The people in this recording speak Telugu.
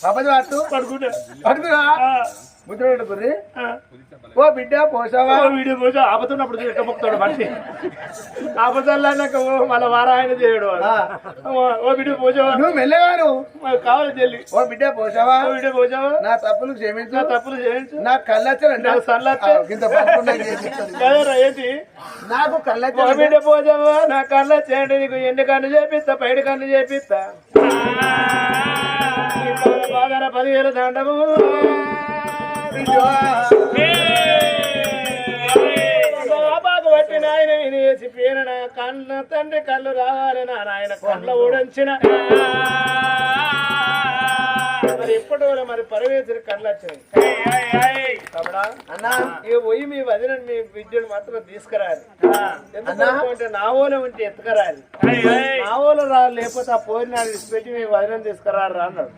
అబద్ధం అట్టు పడుకుంటా పడుకురా ముద్ర పెట్టుకుర్రి ఓ బిడ్డ పోసావా వీడియో పోసా ఆపతున్నప్పుడు ఎట్లా మొక్కుతాడు మనిషి ఆపదల్లాక మళ్ళీ వారాయన చేయడు ఓ వీడియో పోసావా నువ్వు మెల్లగాను కావాలి చెల్లి ఓ బిడ్డ పోసావా వీడియో పోసావా నా తప్పులు క్షమించు తప్పులు చేయించు నాకు కళ్ళొచ్చారంటే నాకు సల్లొచ్చే. ఇంత పడుకున్నా కదరా ఏంటి నాకు ఓ కళ్ళొచ్చా బిడ్డ పోసావా నా కళ్ళ చేయండి నీకు ఎండు కన్ను చేపిస్తా పైడి కన్ను చేపిస్తా బాగా 10,000 దండము బాబాకు పట్టిన ఆయన వినేసి పేరన కన్న తండ్రి కళ్ళు రావాలి నాయన కళ్ళ ఊడంచిన మరి ఎప్పటి వల్ల మరి పరవేశ్వరి కళ్ళు వచ్చినాయి తమ్ముడా అన్నా ఇక పోయి మీ వదిన మీ విద్యుని మాత్రం తీసుకురాలి ఎందుకంటే నా ఊళ్ళో ఉంటే ఎత్తుకరాలి నా ఊళ్ళో రాలి లేకపోతే ఆ పోయిన విడిచిపెట్టి మీ వదిన తీసుకురారు అన్నాడు